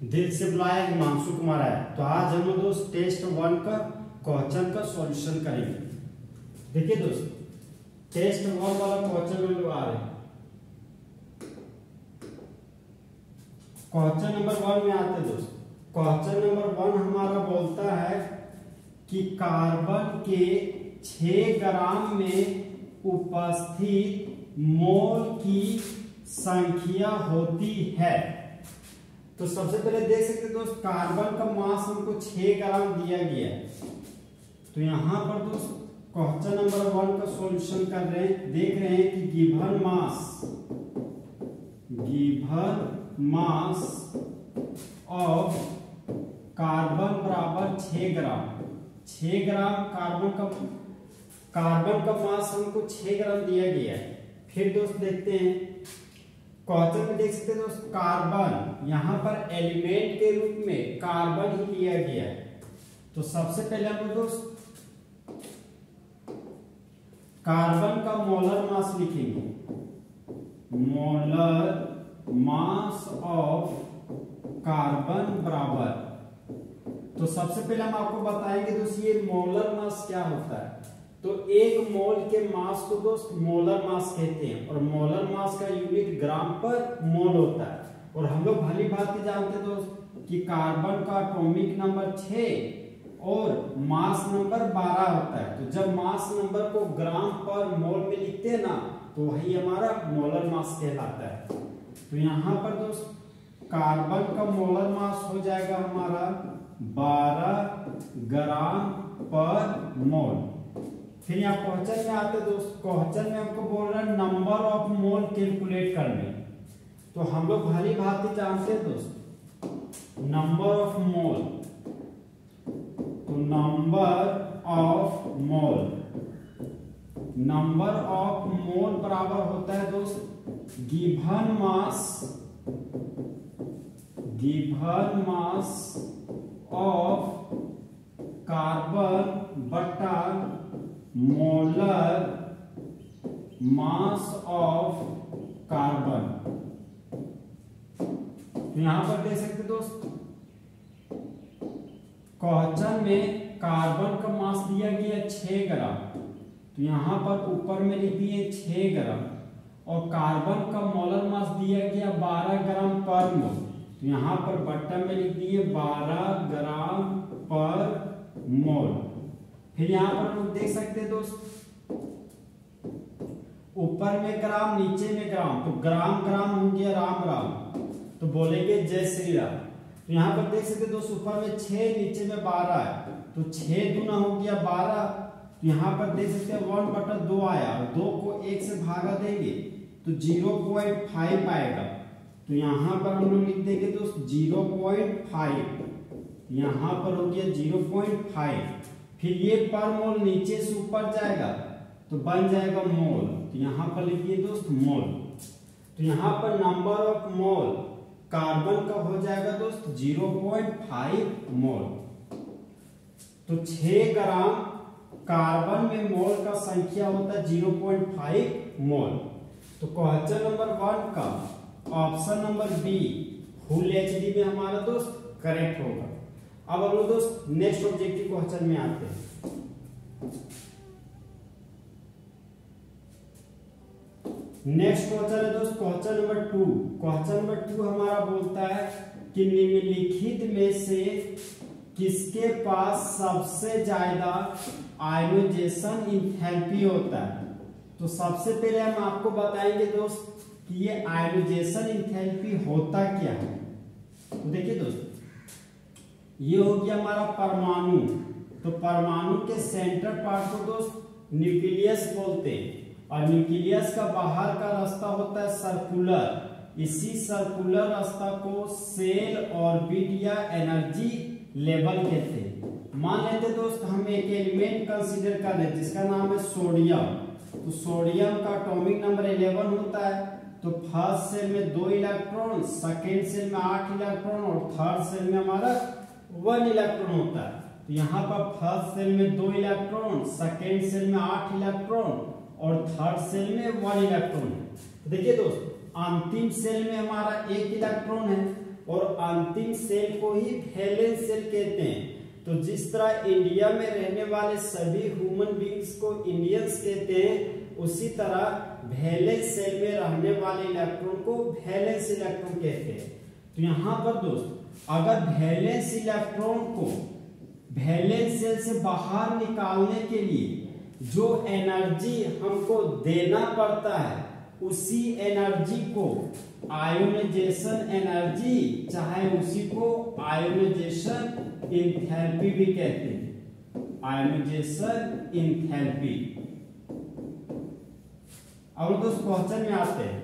दिल से बुलाया हिमांशु कुमार है। तो आज हम लोग दोस्त टेस्ट 1 का क्वेश्चन का सॉल्यूशन करेंगे। देखिए दोस्त, टेस्ट 1 वाला क्वेश्चन हम लोग आ रहे हैं। क्वेश्चन नंबर 1 में आते हैं दोस्त। क्वेश्चन नंबर 1 हमारा बोलता है कि कार्बन के 6 ग्राम में उपस्थित मोल की संख्या होती है। तो सबसे पहले देख सकते हैं दोस्त, कार्बन का मास हमको 6 ग्राम दिया गया है। तो यहां पर दोस्त क्वेश्चन नंबर 1 का सॉल्यूशन कर रहे हैं। देख रहे हैं कि गिवन मास ऑफ कार्बन बराबर 6 ग्राम। 6 ग्राम कार्बन का मास हमको 6 ग्राम दिया गया है। फिर दोस्त देखते हैं क्वेश्चन में, देख सकते हैं दोस्त, कार्बन यहां पर एलिमेंट के रूप में कार्बन ही लिया गया है। तो सबसे पहले हम दोस्त कार्बन का मोलर मास लिखेंगे। मोलर मास ऑफ कार्बन बराबर, तो सबसे पहले हम आपको बताएंगे दोस्त ये मोलर मास क्या होता है। तो एक मोल के मास को दोस्त मोलर मास कहते हैं और मोलर मास का यूनिट ग्राम पर मोल होता है। और हम लोग भली भांति जानते हैं दोस्त कि कार्बन का एटॉमिक नंबर 6 और मास नंबर 12 होता है। तो जब मास नंबर को ग्राम पर मोल में लिखते हैं ना, तो वही हमारा मोलर मास कहलाता है। तो यहाँ पर दोस्त कार्बन का मोलर मास हो जाएगा हमारा 12 ग्राम पर मोल। फिर यहाँ क्वेश्चन में आते दोस्त, क्वेश्चन में हमको बोल रहा है नंबर ऑफ मोल कैलकुलेट करने। तो हम लोग भली भांति जानते हैं दोस्त नंबर ऑफ मोल। तो नंबर ऑफ मोल बराबर होता है दोस्त गिवन मास ऑफ कार्बन बटा मोलर मास ऑफ कार्बन। तो यहां पर देख सकते दोस्त क्वेश्चन में कार्बन का मास दिया गया 6 ग्राम। तो यहां पर ऊपर में लिख दिए 6 ग्राम और कार्बन का मोलर मास दिया गया 12 ग्राम पर मोल। तो यहां पर बटन में लिख दिए 12 ग्राम पर मोल। फिर यहां पर हम देख सकते हैं दोस्त ऊपर में ग्राम नीचे में ग्राम, तो ग्राम ग्राम हो गया राम राम, तो बोलेंगे जय श्री राम। तो यहां पर देख सकते हैं दोस्त ऊपर में 6 नीचे में 12 है, तो 6 दूना हो गया 12। तो यहां पर देख सकते हैं 1/2 आया और 2 को 1 से भागा देंगे तो 0.5 आएगा। तो यहां पर हम लोग लिख देंगे दोस्त 0.5। यहां पर हो गया 0.5। फिर ये पर मोल नीचे से ऊपर जाएगा तो बन जाएगा मोल। तो यहां पर लिखिए दोस्त मोल। तो यहां पर नंबर ऑफ मोल कार्बन का हो जाएगा दोस्त 0.5 मोल। तो 6 ग्राम कार्बन में मोल का संख्या होता है 0.5 मोल। तो क्वेश्चन नंबर 1 का option number B full HD में हमारा दोस्त करेक्ट होगा। अब हम लोग दोस्त नेक्स्ट ऑब्जेक्टिव क्वेश्चन में आते हैं। नेक्स्ट क्वेश्चन है दोस्त क्वेश्चन नंबर 2। क्वेश्चन नंबर 2 हमारा बोलता है कि निम्नलिखित में से किसके पास सबसे ज्यादा आयोनाइजेशन एंथैल्पी होता है। तो सबसे पहले हम आपको बताएंगे दोस्त कि ये आयोनाइजेशन एंथैल्पी होता क्या है। तो देखिए दोस्त, ये हो गया हमारा परमाणु। तो परमाणु के सेंटर पार्ट को दोस्त न्यूक्लियस बोलते हैं और न्यूक्लियस का बाहर का रास्ता होता है सर्कुलर। इसी सर्कुलर रास्ता को सेल ऑर्बिट या एनर्जी लेवल कहते हैं। मान लेते दोस्त हम एक एलिमेंट कंसीडर कर रहे हैं जिसका नाम है सोडियम। तो सोडियम का एटॉमिक नंबर 11 होता है। तो फर्स्ट सेल में 2 इलेक्ट्रॉन, सेकेंड सेल में 8 इलेक्ट्रॉन और थर्ड सेल में हमारा 1 इलेक्ट्रॉन होता है। तो यहाँ पर फर्स्ट सेल में 2 इलेक्ट्रॉन, सेकेंड सेल में 8 इलेक्ट्रॉन और थर्ड सेल में 1 इलेक्ट्रॉन है। तो देखिए दोस्त अंतिम सेल में हमारा 1 इलेक्ट्रॉन है और अंतिम सेल को ही वैलेंस सेल कहते हैं। तो जिस तरह इंडिया में रहने वाले सभी ह्यूमन बींग्स को इंडियंस कहते हैं, उसी तरह वैलेंस सेल में रहने वाले इलेक्ट्रॉन को वैलेंस इलेक्ट्रॉन कहते हैं। तो यहाँ पर दोस्त अगर वैलेंस इलेक्ट्रॉन को वैलेंस सेल से बाहर निकालने के लिए जो एनर्जी हमको देना पड़ता है, उसी एनर्जी को आयोनाइजेशन एनर्जी, चाहे उसी को आयोनाइजेशन एंथैल्पी भी कहते हैं, आयोनाइजेशन एंथैल्पी। अब दोस्त क्वेश्चन में आते हैं।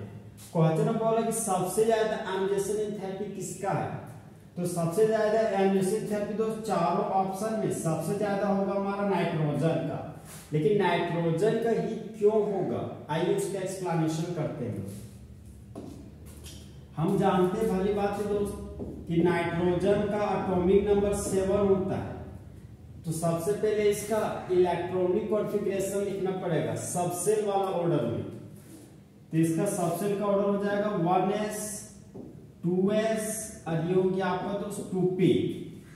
क्वेश्चन में बोला कि सबसे ज्यादा आयोनाइजेशन एंथैल्पी किसका है? तो सबसे ज्यादा आयोनाइजेशन एंथैल्पी दोस्त चारों ऑप्शन में सबसे ज्यादा होगा हमारा नाइट्रोजन का। लेकिन नाइट्रोजन का ही क्यों होगा, आइए उसका एक्सप्लेनेशन करते हैं। हम जानते हैं भली बात है दोस्त कि नाइट्रोजन का एटॉमिक नंबर 7 होता है। तो सबसे पहले इसका इलेक्ट्रॉनिक कॉन्फ़िगरेशन लिखना पड़ेगा सबसेल वाला ऑर्डर में। तो इसका सबसेल का ऑर्डर हो जाएगा 1s 2s और ये हो गया आपका दोस्त 2p।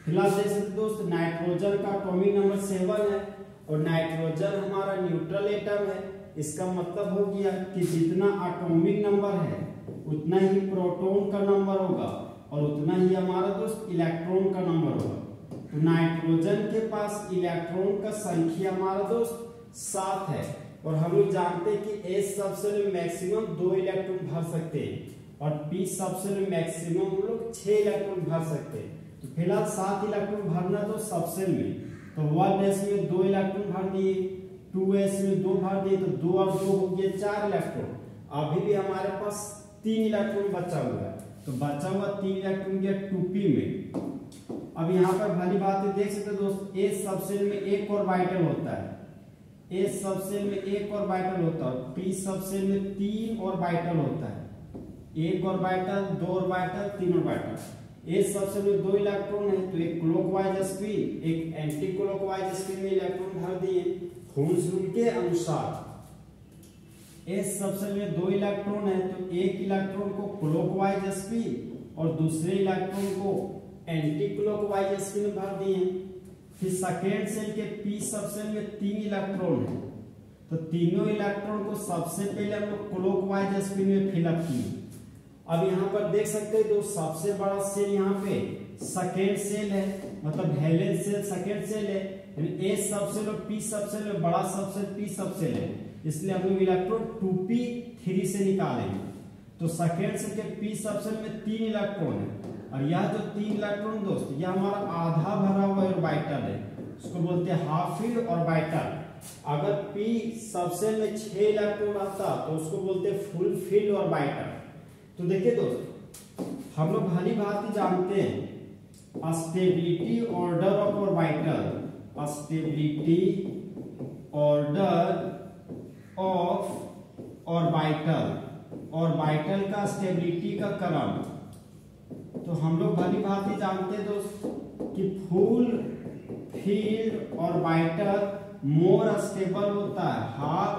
फिलहाल देख सकते दोस्त नाइट्रोजन का एटॉमिक नंबर 7 है और नाइट्रोजन हमारा न्यूट्रल एटम है। इसका मतलब हो गया कि जितना एटॉमिक नंबर है उतना ही प्रोटॉन का नंबर होगा और उतना ही हमारा दोस्त इलेक्ट्रॉन का नंबर होगा। तो नाइट्रोजन के पास इलेक्ट्रॉन का संख्या हमारा दोस्त 7 है और हम लोग जानते हैं कि एस सबसेल में मैक्सिमम 2 इलेक्ट्रॉन भर सकते हैं और पी सबसेल में मैक्सिमम हम लोग 6 इलेक्ट्रॉन भर सकते हैं। तो फिलहाल 7 इलेक्ट्रॉन भरना तो सबसेल में, तो 1s में 2 इलेक्ट्रॉन भर दिए, 2s में 2 भर दिए, तो 2 और 2 हो गए 4 इलेक्ट्रॉन। अभी भी हमारे पास 3 इलेक्ट्रॉन बचा हुआ है, तो बचा हुआ 3 इलेक्ट्रॉन गया 2p में। अब यहाँ पर भली बात है, देख सकते दोस्त एस सबसेल में एक ऑर्बिटल होता है, एस सबसेल में एक ऑर्बिटल होता है, पी सबसेल में 3 ऑर्बिटल होता है, एक orbital 2 orbital 3 orbital. S subshell में 2 इलेक्ट्रॉन है, तो एक क्लॉकवाइज स्पिन एक एंटी क्लॉकवाइज स्पिन में इलेक्ट्रॉन भर दिए हूल्स रूल के अनुसार। एस सबसेल में 2 इलेक्ट्रॉन है, तो एक इलेक्ट्रॉन को क्लॉकवाइज स्पिन और दूसरे इलेक्ट्रॉन को एंटी क्लॉकवाइज स्पिन भर दिए। फिर सेकेंड सेल के पी सबसेल में 3 इलेक्ट्रॉन है, तो तीनों इलेक्ट्रॉन को सबसे पहले हम लोग क्लॉकवाइज स्पिन में फिलअप किए। अब यहाँ पर देख सकते हैं दोस्त सबसे बड़ा सेल यहाँ पे सेकेंड सेल है, मतलब वैलेंस सेल सेकेंड सेल है, यानी एस सबसेल और पी सबसेल में बड़ा सबसेल पी सबसेल है, इसलिए हम लोग इलेक्ट्रॉन 2p3 से निकालेंगे। तो सेकेंड सेल के पी सबसेल में 3 इलेक्ट्रॉन है और यह जो 3 इलेक्ट्रॉन दोस्त यह हमारा आधा भरा हुआ ऑर्बिटल है, उसको बोलते हैं हाफ फील्ड ऑर्बिटल। अगर पी सबसेल में 6 इलेक्ट्रॉन आता तो उसको बोलते हैं फुल फील्ड ऑर्बिटल। तो देखिए दोस्त हम लोग भली भांति जानते हैं stability order of orbital, stability order of orbital, orbital का स्टेबिलिटी का क्रम। तो हम लोग भली भांति जानते हैं दोस्त कि full filled orbital more stable होता है हाफ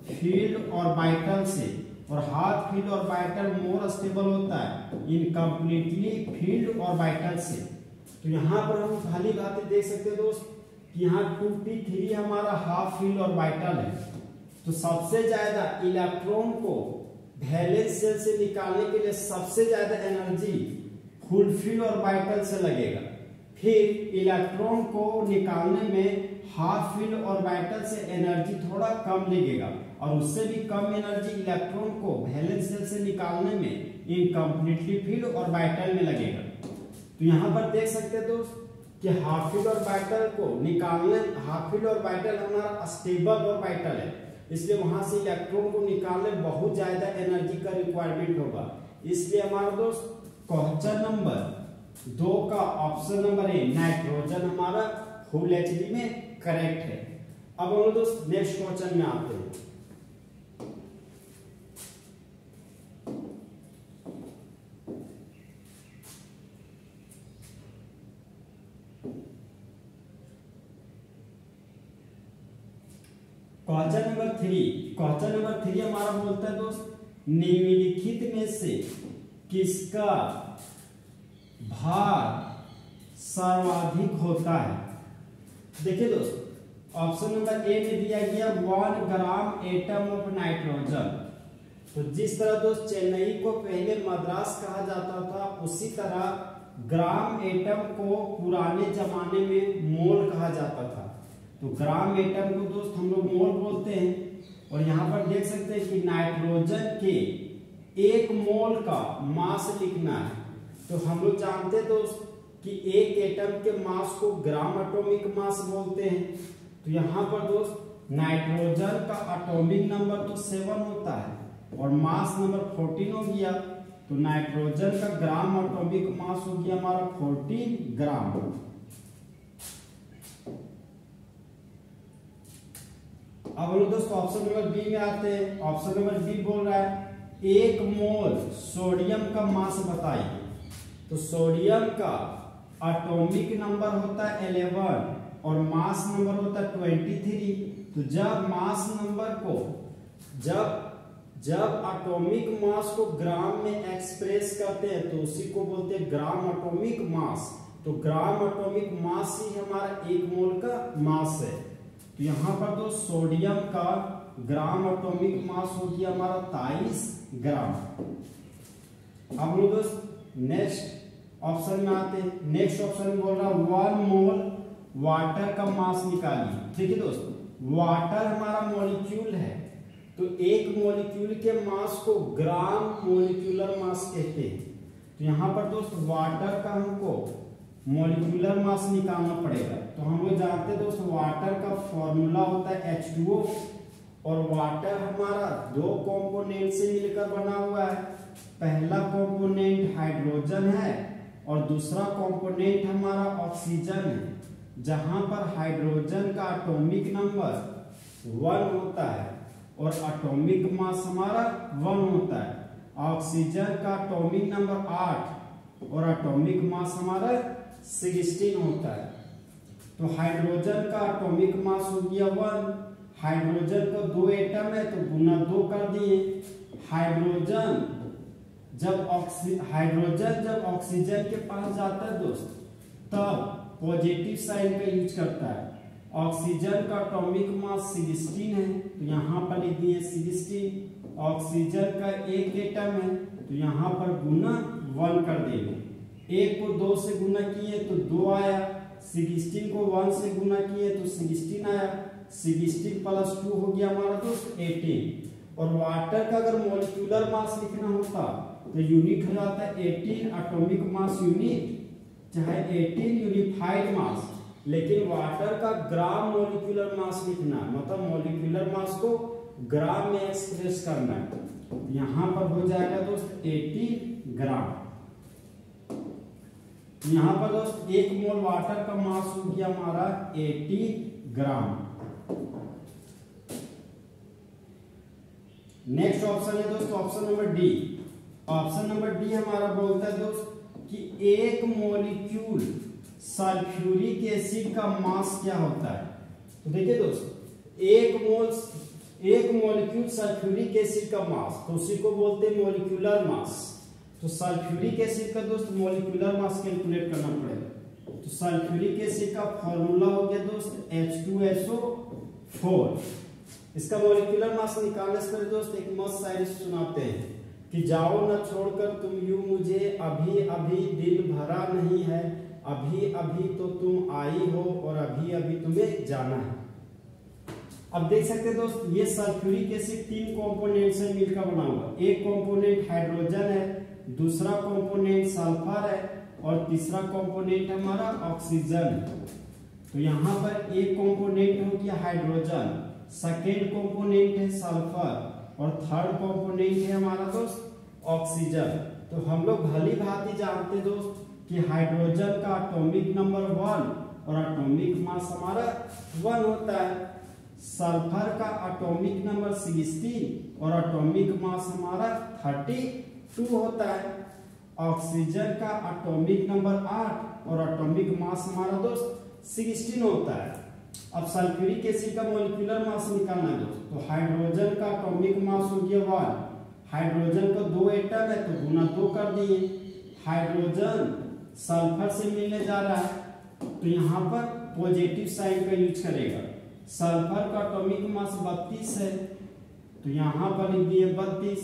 फील्ड ऑर्बिटल से, और half filled orbital more stable होता है इनकम्प्लीटली फील्ड ऑर्बिटल से। तो यहाँ पर हम भली भांति देख सकते हैं दोस्त कि यहाँ 2p3 हमारा हाफ फील्ड ऑर्बिटल है। तो सबसे ज्यादा इलेक्ट्रॉन को वैलेंस सेल से निकालने के लिए सबसे ज्यादा एनर्जी फुल फील्ड ऑर्बिटल से लगेगा, फिर इलेक्ट्रॉन को निकालने में हाफ फील्ड ऑर्बिटल से एनर्जी थोड़ा कम लगेगा और उससे भी कम एनर्जी इलेक्ट्रॉन को वैलेंस सेल से निकालने में इनकम्प्लीटली फील्ड ऑर्बिटल में लगेगा। तो यहाँ पर देख सकते हैं दोस्त कि हाफ फील्ड ऑर्बिटल को निकालने, हाफ फील्ड ऑर्बिटल हमारा स्टेबल ऑर्बिटल है, इसलिए वहां से इलेक्ट्रॉन को निकालने बहुत ज्यादा एनर्जी का रिक्वायरमेंट होगा। इसलिए हमारा दोस्त क्वेश्चन नंबर 2 का ऑप्शन नंबर ए नाइट्रोजन हमारा फुल एचडी में करेक्ट है। अब हम दोस्त नेक्स्ट क्वेश्चन में आते हैं। क्वेश्चन नंबर 3, क्वेश्चन नंबर 3 हमारा बोलता है दोस्त निम्नलिखित में से किसका भार सर्वाधिक होता है। देखिए दोस्तों, ऑप्शन नंबर ए में दिया गया 1 ग्राम एटम ऑफ नाइट्रोजन। तो जिस तरह दोस्त चेन्नई को पहले मद्रास कहा जाता था, उसी तरह ग्राम एटम को पुराने जमाने में मोल कहा जाता था। तो ग्राम एटम को दोस्त हम लोग मोल बोलते हैं। और यहाँ पर देख सकते हैं कि नाइट्रोजन के 1 मोल का मास लिखना है। तो हम लोग जानते हैं दोस्त कि एक एटम के मास को ग्राम एटॉमिक मास बोलते हैं। तो यहाँ पर दोस्त नाइट्रोजन का एटॉमिक नंबर तो 7 होता है और मास नंबर 14 हो गया। तो नाइट्रोजन का ग्राम एटॉमिक मास हो गया हमारा 14 ग्राम। अब हम लोग दोस्तों ऑप्शन नंबर बी में आते हैं। ऑप्शन नंबर बी बोल रहा है 1 मोल सोडियम का मास बताइए। तो सोडियम का एटॉमिक नंबर होता है 11 और मास नंबर होता है 23। तो जब मास नंबर को जब एटॉमिक मास को ग्राम में एक्सप्रेस करते हैं तो उसी को बोलते हैं ग्राम एटॉमिक मास। तो ग्राम एटॉमिक मास ही हमारा 1 मोल का मास है। तो यहाँ पर तो सोडियम का ग्राम एटॉमिक मास हो गया हमारा 23 ग्राम। अब लोग दोस्त नेक्स्ट ऑप्शन में आते हैं। नेक्स्ट ऑप्शन में बोल रहा है 1 मोल वाटर का मास निकालिए। देखिए दोस्त, वाटर हमारा मॉलिक्यूल है। तो एक मॉलिक्यूल के मास को ग्राम मॉलिक्यूलर मास कहते हैं। तो यहाँ पर दोस्त वाटर का हमको मॉलिक्यूलर मास निकालना पड़ेगा। तो हम लोग जानते हैं दोस्त वाटर का फॉर्मूला होता है H2O और वाटर हमारा 2 कंपोनेंट से मिलकर बना हुआ है। पहला कंपोनेंट हाइड्रोजन है और दूसरा कंपोनेंट हमारा ऑक्सीजन है। जहां पर हाइड्रोजन का एटॉमिक नंबर 1 होता है और एटॉमिक मास हमारा 1 होता है। ऑक्सीजन का एटॉमिक नंबर 8 और एटॉमिक मास हमारा 16 होता है। तो हाइड्रोजन का एटॉमिक मास हो गया 1। हाइड्रोजन को 2 एटम है तो गुना 2 कर दिए। हाइड्रोजन जब ऑक्सीजन के पास जाता है दोस्त, तब पॉजिटिव साइन का यूज करता है। ऑक्सीजन का एटॉमिक मास 16 है तो यहाँ पर लिख दिए 16। ऑक्सीजन का 1 एटम है तो यहाँ पर गुना 1 कर देंगे। 1 को 2 से गुना किए तो 2 आया। 16 को 1 से गुना किए तो 16 आया। 16 प्लस 2 हो गया हमारा दोस्त 18। और वाटर का अगर मॉलिक्यूलर मास लिखना होता तो यूनिट हो जाता है 18 एटॉमिक मास यूनिट, चाहे 18 यूनिफाइड मास। लेकिन वाटर का ग्राम मॉलिक्यूलर मास लिखना, मतलब मॉलिक्यूलर मास को ग्राम में एक्सप्रेस करना है। यहाँ पर हो जाएगा दोस्त 18 ग्राम। यहाँ पर दोस्त 1 मोल वाटर का मास हो गया हमारा 80 ग्राम। नेक्स्ट ऑप्शन है दोस्त option number D. Option number D हमारा बोलता है दोस्त कि 1 मॉलिक्यूल सल्फ्यूरिक एसिड का मास क्या होता है। तो देखिए दोस्त, 1 मॉलिक्यूल सल्फ्यूरिक एसिड का मास, तो उसी को बोलते हैं मॉलिक्यूलर मास। तो सल्फ्यूरिक एसिड का दोस्त मॉलिक्यूलर मास कैलकुलेट करना पड़ेगा। तो सल्फ्यूरिक एसिड का फॉर्मूला हो गया दोस्त H2SO4। इसका मॉलिक्यूलर मास निकालने से पहले दोस्त एक मस्त शायरी सुनाते हैं कि जाओ न छोड़कर तुम यूं मुझे, अभी अभी दिल भरा नहीं है, अभी अभी तो तुम आई हो और अभी अभी तुम्हें जाना है। अब देख सकते हैं दोस्त, ये सल्फ्यूरिक एसिड 3 कंपोनेंट से मिलकर बना हुआ। एक कंपोनेंट हाइड्रोजन है, दूसरा कंपोनेंट सल्फर है और तीसरा कंपोनेंट हमारा ऑक्सीजन है। तो यहाँ पर एक कंपोनेंट हो गया हाइड्रोजन, सेकेंड कंपोनेंट है सल्फर और थर्ड कंपोनेंट है हमारा दोस्त ऑक्सीजन। तो हम लोग भली भांति जानते दोस्त कि हाइड्रोजन का एटॉमिक नंबर 1 और एटॉमिक मास हमारा 1 होता है। सल्फर का एटॉमिक नंबर 16 और एटॉमिक मास हमारा 32 होता है। ऑक्सीजन का एटॉमिक नंबर 8 और एटॉमिक मास हमारा दोस्त 16 होता है। अब सल्फ्यूरिक एसिड का मॉलिक्यूलर मास निकालना है दोस्त। तो हाइड्रोजन का एटॉमिक मास हो गया 1। हाइड्रोजन का 2 एटम है तो गुना 2 कर दिए। हाइड्रोजन सल्फर से मिलने जा रहा है तो यहाँ पर पॉजिटिव साइन का यूज करेगा। सल्फर का एटॉमिक मास 32 है तो यहाँ पर लिख दिए 32।